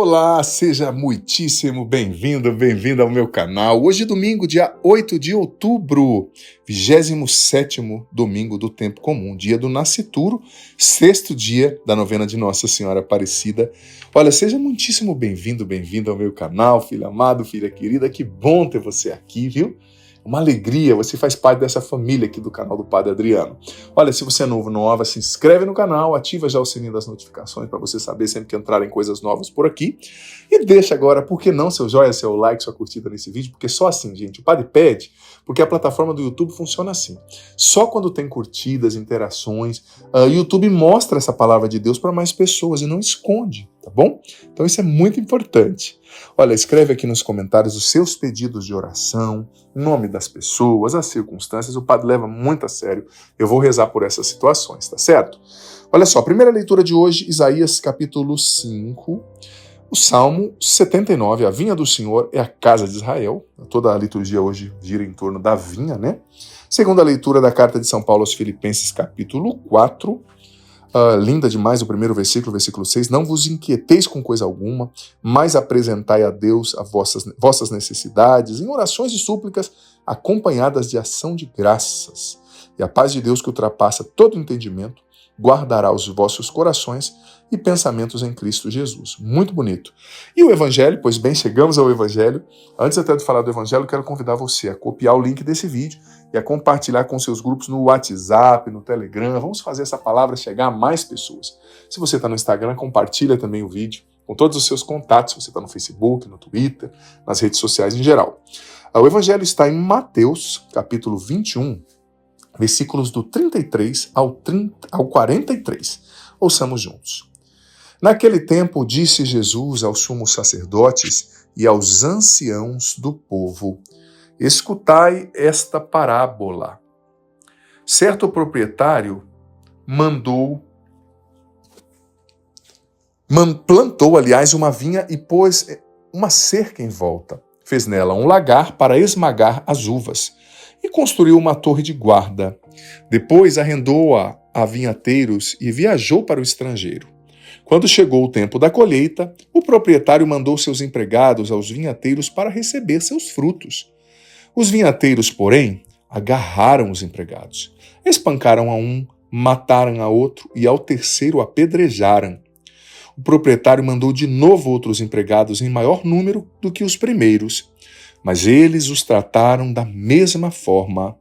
Olá, seja muitíssimo bem-vindo, bem-vinda ao meu canal. Hoje é domingo, dia 8 de outubro, 27º domingo do tempo comum, dia do nascituro, sexto dia da novena de Nossa Senhora Aparecida. Olha, seja muitíssimo bem-vindo, bem-vinda ao meu canal, filho amado, filha querida, que bom ter você aqui, viu? Uma alegria, você faz parte dessa família aqui do canal do Padre Adriano. Olha, se você é novo, nova, se inscreve no canal, ativa já o sininho das notificações para você saber sempre que entrarem coisas novas por aqui. E deixa agora, por que não, seu joinha, seu like, sua curtida nesse vídeo, porque só assim, gente, o Padre pede, porque a plataforma do YouTube funciona assim. Só quando tem curtidas, interações, o YouTube mostra essa palavra de Deus para mais pessoas e não esconde, tá bom? Então isso é muito importante. Olha, escreve aqui nos comentários os seus pedidos de oração, o nome das pessoas, as circunstâncias, o Padre leva muito a sério. Eu vou rezar por essas situações, tá certo? Olha só, primeira leitura de hoje, Isaías capítulo 5, o Salmo 79, a vinha do Senhor é a casa de Israel. Toda a liturgia hoje gira em torno da vinha, né? Segunda leitura da carta de São Paulo aos Filipenses capítulo 4, linda demais o primeiro versículo 6, não vos inquieteis com coisa alguma, mas apresentai a Deus as vossas necessidades, em orações e súplicas, acompanhadas de ação de graças. E a paz de Deus, que ultrapassa todo entendimento, guardará os vossos corações e pensamentos em Cristo Jesus. Muito bonito. E o Evangelho, pois bem, chegamos ao Evangelho. Antes até de falar do Evangelho, quero convidar você a copiar o link desse vídeo e a compartilhar com seus grupos no WhatsApp, no Telegram. Vamos fazer essa palavra chegar a mais pessoas. Se você está no Instagram, compartilha também o vídeo com todos os seus contatos. Se você está no Facebook, no Twitter, nas redes sociais em geral. O Evangelho está em Mateus, capítulo 21, versículos do 33 ao 43. Ouçamos juntos. Naquele tempo disse Jesus aos sumos sacerdotes e aos anciãos do povo: escutai esta parábola. Certo proprietário plantou, uma vinha e pôs uma cerca em volta. Fez nela um lagar para esmagar as uvas e construiu uma torre de guarda. Depois arrendou-a a vinhateiros e viajou para o estrangeiro. Quando chegou o tempo da colheita, o proprietário mandou seus empregados aos vinhateiros para receber seus frutos. Os vinhateiros, porém, agarraram os empregados, espancaram a um, mataram a outro e ao terceiro apedrejaram. O proprietário mandou de novo outros empregados em maior número do que os primeiros, mas eles os trataram da mesma forma.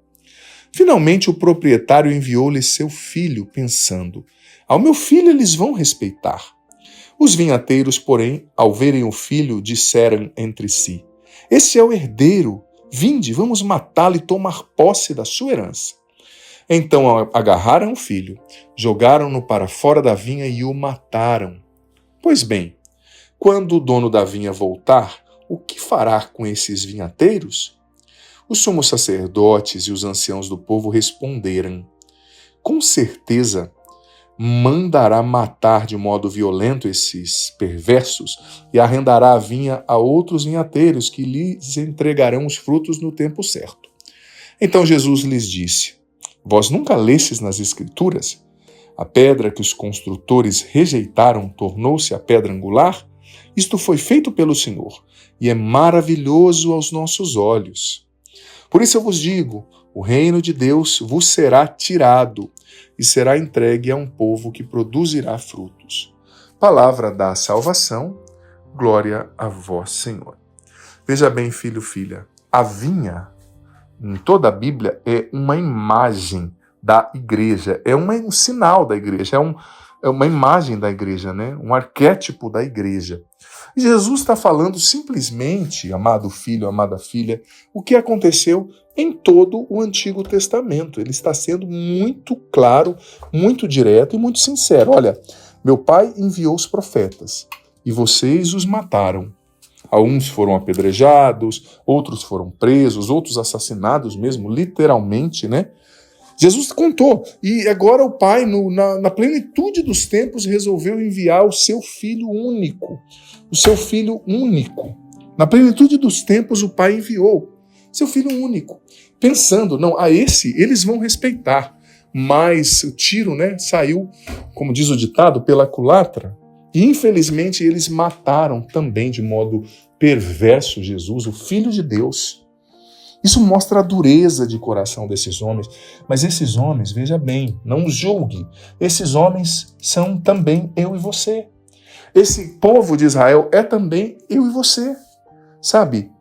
Finalmente o proprietário enviou-lhes seu filho, pensando: ao meu filho eles vão respeitar. Os vinhateiros, porém, ao verem o filho, disseram entre si: esse é o herdeiro, vinde, vamos matá-lo e tomar posse da sua herança. Então agarraram o filho, jogaram-no para fora da vinha e o mataram. Pois bem, quando o dono da vinha voltar, o que fará com esses vinhateiros? Os sumos sacerdotes e os anciãos do povo responderam: com certeza mandará matar de modo violento esses perversos e arrendará a vinha a outros vinhateiros que lhes entregarão os frutos no tempo certo. Então Jesus lhes disse: vós nunca lestes nas Escrituras? A pedra que os construtores rejeitaram tornou-se a pedra angular? Isto foi feito pelo Senhor e é maravilhoso aos nossos olhos. Por isso eu vos digo, o reino de Deus vos será tirado e será entregue a um povo que produzirá frutos. Palavra da salvação, glória a vós, Senhor. Veja bem, filho, filha, a vinha, em toda a Bíblia, é uma imagem da igreja, é um sinal da igreja, é uma imagem da igreja, né? Um arquétipo da igreja. E Jesus está falando simplesmente, amado filho, amada filha, o que aconteceu em todo o Antigo Testamento. Ele está sendo muito claro, muito direto e muito sincero. Olha, meu pai enviou os profetas e vocês os mataram. Alguns foram apedrejados, outros foram presos, outros assassinados mesmo, literalmente, né? Jesus contou, e agora o Pai, na plenitude dos tempos, resolveu enviar o seu Filho único. O seu Filho único. Na plenitude dos tempos, o Pai enviou seu Filho único. Pensando, não, a esse eles vão respeitar. Mas o tiro, né, saiu, como diz o ditado, pela culatra. E infelizmente eles mataram também de modo perverso Jesus, o Filho de Deus. Isso mostra a dureza de coração desses homens. Mas esses homens, veja bem, não os julgue. Esses homens são também eu e você. Esse povo de Israel é também eu e você. Sabe?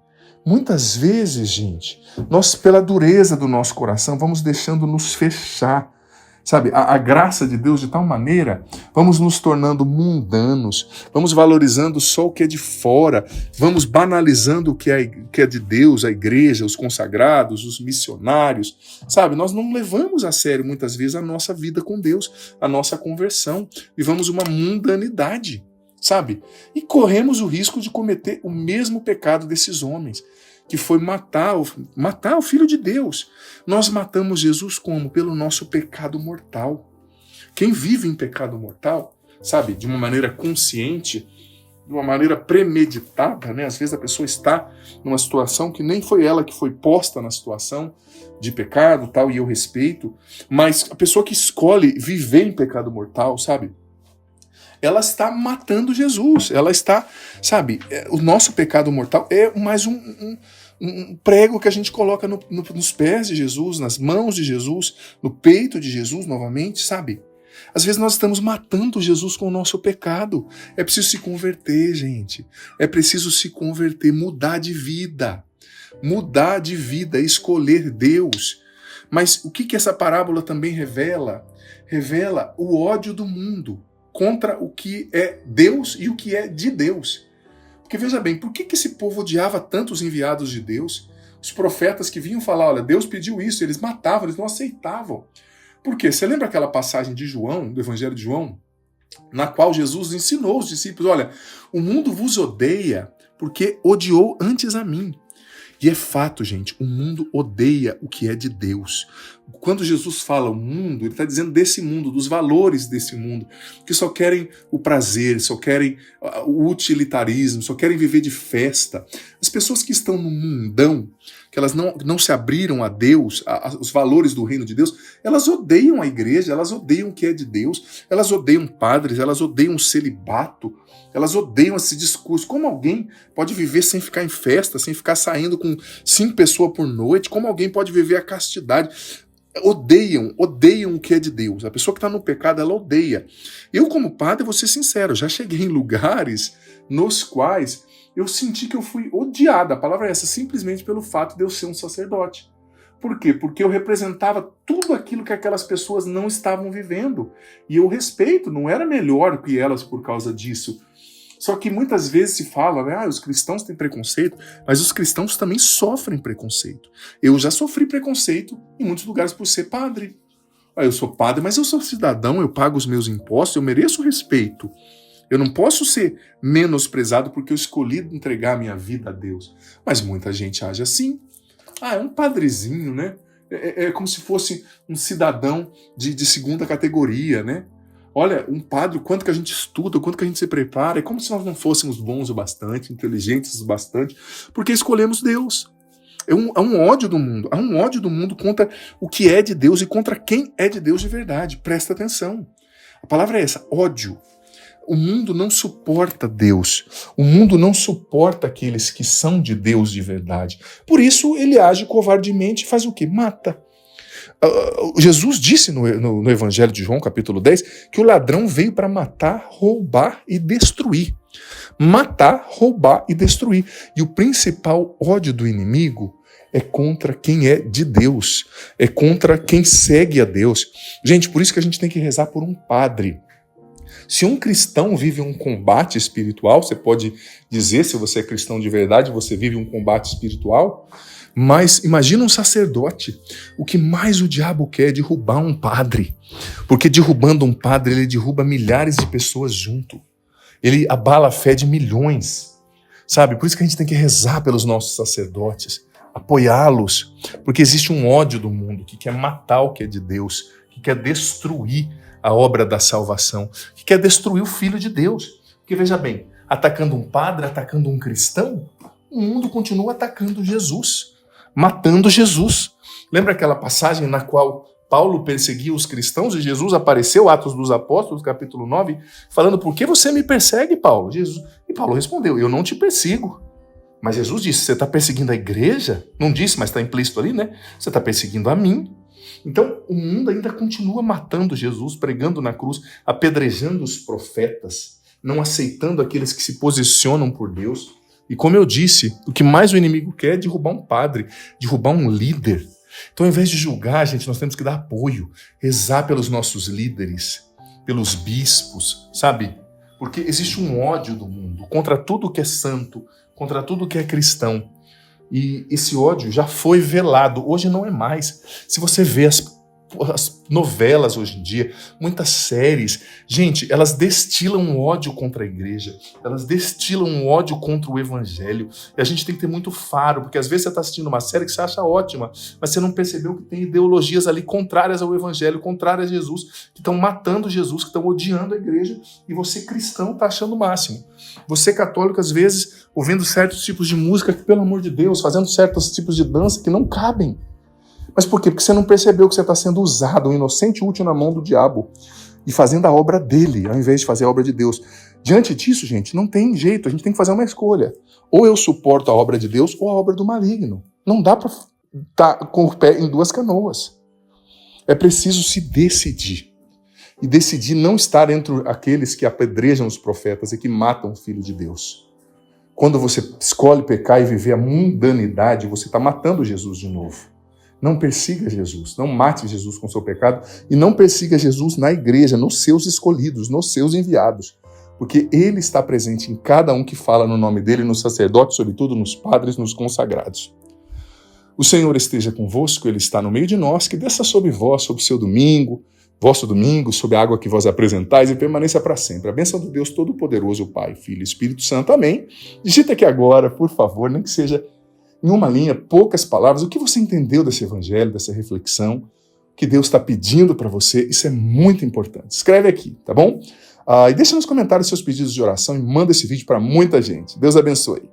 Muitas vezes, gente, nós, pela dureza do nosso coração, vamos deixando nos fechar. Sabe, a graça de Deus de tal maneira, vamos nos tornando mundanos, vamos valorizando só o que é de fora, vamos banalizando o que é de Deus, a igreja, os consagrados, os missionários, sabe? Nós não levamos a sério muitas vezes a nossa vida com Deus, a nossa conversão, vivamos uma mundanidade, sabe? E corremos o risco de cometer o mesmo pecado desses homens, que foi matar o Filho de Deus. Nós matamos Jesus como? Pelo nosso pecado mortal. Quem vive em pecado mortal, sabe, de uma maneira consciente, de uma maneira premeditada, né? Às vezes a pessoa está numa situação que nem foi ela que foi posta na situação de pecado, tal, e eu respeito, mas a pessoa que escolhe viver em pecado mortal, sabe, ela está matando Jesus, ela está, sabe, o nosso pecado mortal é mais um prego que a gente coloca nos pés de Jesus, nas mãos de Jesus, no peito de Jesus novamente, sabe? Às vezes nós estamos matando Jesus com o nosso pecado. É preciso se converter, gente. É preciso se converter, mudar de vida, escolher Deus. Mas o que essa parábola também revela? Revela o ódio do mundo contra o que é Deus e o que é de Deus. Porque veja bem, por que esse povo odiava tanto os enviados de Deus? Os profetas que vinham falar, olha, Deus pediu isso, eles matavam, eles não aceitavam. Por quê? Você lembra aquela passagem de João, do Evangelho de João, na qual Jesus ensinou os discípulos, olha, o mundo vos odeia porque odiou antes a mim. E é fato, gente, o mundo odeia o que é de Deus. Quando Jesus fala o mundo, ele está dizendo desse mundo, dos valores desse mundo, que só querem o prazer, só querem o utilitarismo, só querem viver de festa. As pessoas que estão no mundão, que elas não se abriram a Deus, os valores do reino de Deus, elas odeiam a igreja, elas odeiam o que é de Deus, elas odeiam padres, elas odeiam o celibato, elas odeiam esse discurso. Como alguém pode viver sem ficar em festa, sem ficar saindo com 5 pessoas por noite? Como alguém pode viver a castidade? Odeiam o que é de Deus. A pessoa que está no pecado, ela odeia. Eu, como padre, vou ser sincero, já cheguei em lugares nos quais eu senti que eu fui odiado. A palavra é essa, simplesmente pelo fato de eu ser um sacerdote. Por quê? Porque eu representava tudo aquilo que aquelas pessoas não estavam vivendo. E eu respeito, não era melhor que elas por causa disso. Só que muitas vezes se fala, né, os cristãos têm preconceito, mas os cristãos também sofrem preconceito. Eu já sofri preconceito em muitos lugares por ser padre. Eu sou padre, mas eu sou cidadão, eu pago os meus impostos, eu mereço respeito. Eu não posso ser menosprezado porque eu escolhi entregar a minha vida a Deus. Mas muita gente age assim. É um padrezinho, né? É como se fosse um cidadão de segunda categoria, né? Olha, um padre, o quanto que a gente estuda, o quanto que a gente se prepara, é como se nós não fôssemos bons o bastante, inteligentes o bastante, porque escolhemos Deus. Há um ódio do mundo, há um ódio do mundo contra o que é de Deus e contra quem é de Deus de verdade. Presta atenção. A palavra é essa, ódio. O mundo não suporta Deus. O mundo não suporta aqueles que são de Deus de verdade. Por isso ele age covardemente e faz o quê? Mata. Jesus disse no Evangelho de João, capítulo 10, que o ladrão veio para matar, roubar e destruir. Matar, roubar e destruir. E o principal ódio do inimigo é contra quem é de Deus. É contra quem segue a Deus. Gente, por isso que a gente tem que rezar por um padre. Se um cristão vive um combate espiritual, você pode dizer, se você é cristão de verdade, você vive um combate espiritual, mas imagina um sacerdote. O que mais o diabo quer é derrubar um padre. Porque derrubando um padre, ele derruba milhares de pessoas junto. Ele abala a fé de milhões. Sabe? Por isso que a gente tem que rezar pelos nossos sacerdotes, apoiá-los. Porque existe um ódio do mundo que quer matar o que é de Deus, que quer destruir a obra da salvação, que quer destruir o Filho de Deus. Porque veja bem, atacando um padre, atacando um cristão, o mundo continua atacando Jesus, matando Jesus. Lembra aquela passagem na qual Paulo perseguia os cristãos e Jesus apareceu, Atos dos Apóstolos, capítulo 9, falando: por que você me persegue, Paulo? E Paulo respondeu: eu não te persigo. Mas Jesus disse: você está perseguindo a igreja? Não disse, mas está implícito ali, né? Você está perseguindo a mim. Então, o mundo ainda continua matando Jesus, pregando na cruz, apedrejando os profetas, não aceitando aqueles que se posicionam por Deus. E como eu disse, o que mais o inimigo quer é derrubar um padre, derrubar um líder. Então, ao invés de julgar, gente, nós temos que dar apoio, rezar pelos nossos líderes, pelos bispos, sabe? Porque existe um ódio do mundo contra tudo que é santo, contra tudo que é cristão. E esse ódio já foi velado, hoje não é mais. Se você vê as novelas hoje em dia, muitas séries, gente, elas destilam um ódio contra a igreja, elas destilam um ódio contra o evangelho, e a gente tem que ter muito faro, porque às vezes você está assistindo uma série que você acha ótima, mas você não percebeu que tem ideologias ali contrárias ao evangelho, contrárias a Jesus, que estão matando Jesus, que estão odiando a igreja, e você cristão está achando o máximo. Você católico, às vezes, ouvindo certos tipos de música que, pelo amor de Deus, fazendo certos tipos de dança que não cabem. Mas por quê? Porque você não percebeu que você está sendo usado, um inocente útil na mão do diabo, e fazendo a obra dele, ao invés de fazer a obra de Deus. Diante disso, gente, não tem jeito, a gente tem que fazer uma escolha. Ou eu suporto a obra de Deus, ou a obra do maligno. Não dá para estar com o pé em duas canoas. É preciso se decidir. E decidir não estar entre aqueles que apedrejam os profetas e que matam o Filho de Deus. Quando você escolhe pecar e viver a mundanidade, você está matando Jesus de novo. Não persiga Jesus, não mate Jesus com seu pecado e não persiga Jesus na igreja, nos seus escolhidos, nos seus enviados, porque ele está presente em cada um que fala no nome dele, nos sacerdotes, sobretudo nos padres, nos consagrados. O Senhor esteja convosco, ele está no meio de nós, que desça sobre vós, sobre o seu domingo, vosso domingo, sobre a água que vós apresentais e permaneça para sempre. A bênção do Deus Todo-Poderoso, Pai, Filho e Espírito Santo. Amém. Digita aqui agora, por favor, nem que seja em uma linha, poucas palavras, o que você entendeu desse evangelho, dessa reflexão, que Deus está pedindo para você, isso é muito importante. Escreve aqui, tá bom? E deixa nos comentários seus pedidos de oração e manda esse vídeo para muita gente. Deus abençoe.